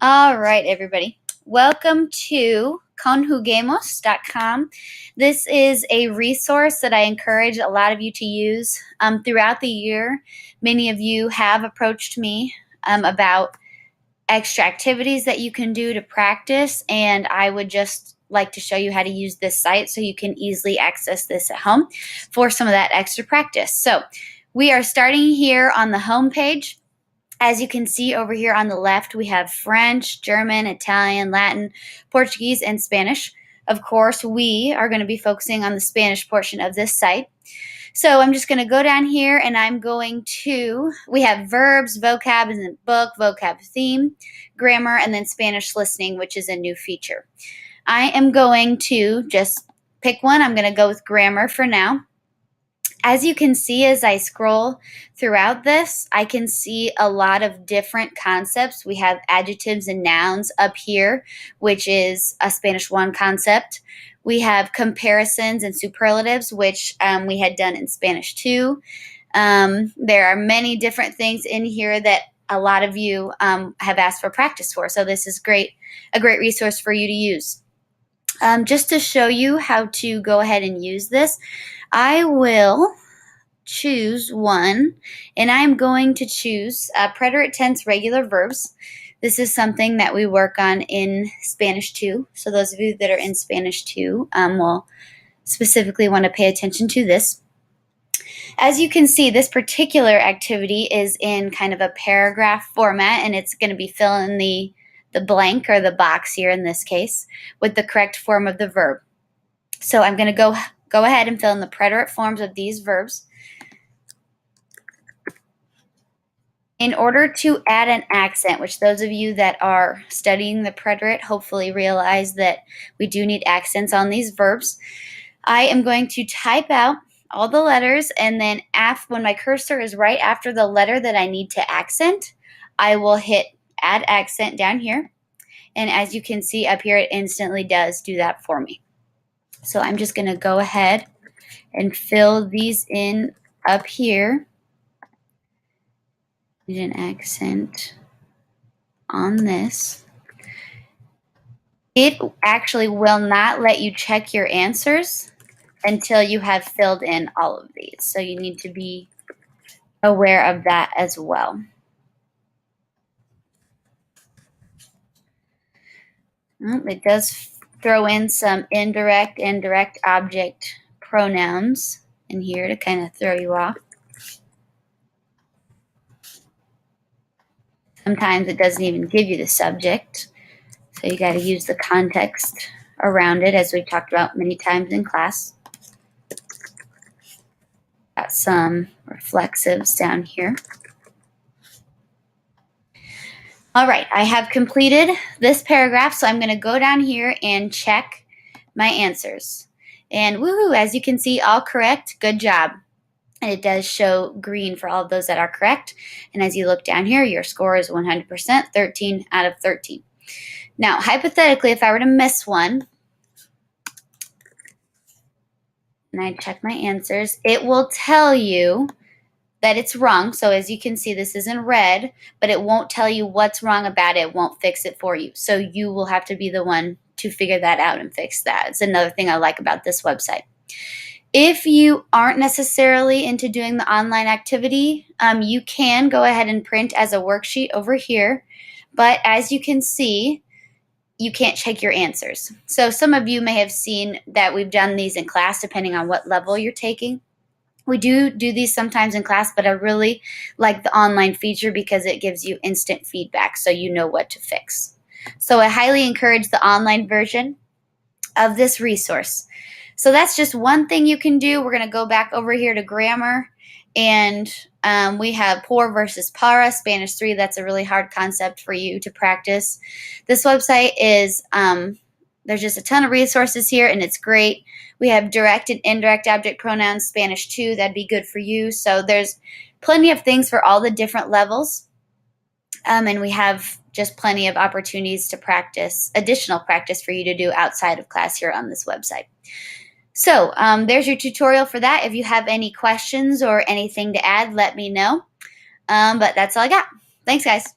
All right, everybody. Welcome to Conjuguemos.com. This is a resource that I encourage a lot of you to use. Throughout the year, many of you have approached me about extra activities that you can do to practice, and I would just like to show you how to use this site so you can easily access this at home for some of that extra practice. So we are starting here on the home page. As you can see over here on the left, we have French, German, Italian, Latin, Portuguese, and Spanish. Of course, we are going to be focusing on the Spanish portion of this site. So I'm just going to go down here and we have verbs, vocab in the book, vocab theme, grammar, and then Spanish listening, which is a new feature. I am going to just pick one. I'm going to go with grammar for now. As you can see, as I scroll throughout this, I can see a lot of different concepts. We have adjectives and nouns up here, which is a Spanish 1 concept. We have comparisons and superlatives, which we had done in Spanish 2. There are many different things in here that a lot of you have asked for practice for. So this is a great resource for you to use. Just to show you how to go ahead and use this, I will choose one, and I'm going to choose preterite tense regular verbs. This is something that we work on in Spanish 2. So those of you that are in Spanish 2 will specifically want to pay attention to this. As you can see, this particular activity is in kind of a paragraph format, and it's going to be filling the blank or the box here in this case with the correct form of the verb. So I'm going to go ahead and fill in the preterite forms of these verbs. In order to add an accent, which those of you that are studying the preterite hopefully realize that we do need accents on these verbs, I am going to type out all the letters, and then when my cursor is right after the letter that I need to accent, I will hit add accent down here. And as you can see up here, it instantly does do that for me. So I'm just going to go ahead and fill these in up here. Need an accent on this. It actually will not let you check your answers until you have filled in all of these. So you need to be aware of that as well. It does throw in some indirect object pronouns in here to kind of throw you off. Sometimes it doesn't even give you the subject, so you got to use the context around it, as we talked about many times in class. Got some reflexives down here. All right, I have completed this paragraph, so I'm going to go down here and check my answers. And woohoo, as you can see, all correct. Good job. And it does show green for all of those that are correct. And as you look down here, your score is 100%, 13 out of 13. Now, hypothetically, if I were to miss one, and I check my answers, it will tell you that it's wrong. So as you can see, this is in red, but it won't tell you what's wrong about it. It won't fix it for you. So you will have to be the one to figure that out and fix that. It's another thing I like about this website. If you aren't necessarily into doing the online activity, you can go ahead and print as a worksheet over here. But as you can see, you can't check your answers. So some of you may have seen that we've done these in class depending on what level you're taking. We do these sometimes in class, but I really like the online feature because it gives you instant feedback so you know what to fix. So I highly encourage the online version of this resource. So that's just one thing you can do. We're going to go back over here to grammar, and we have por versus para, Spanish 3. That's a really hard concept for you to practice. This website is, there's just a ton of resources here, and it's great. We have direct and indirect object pronouns, Spanish 2. That'd be good for you. So there's plenty of things for all the different levels, and we have just plenty of opportunities to practice, additional practice for you to do outside of class here on this website. So there's your tutorial for that. If you have any questions or anything to add, let me know. But that's all I got. Thanks, guys.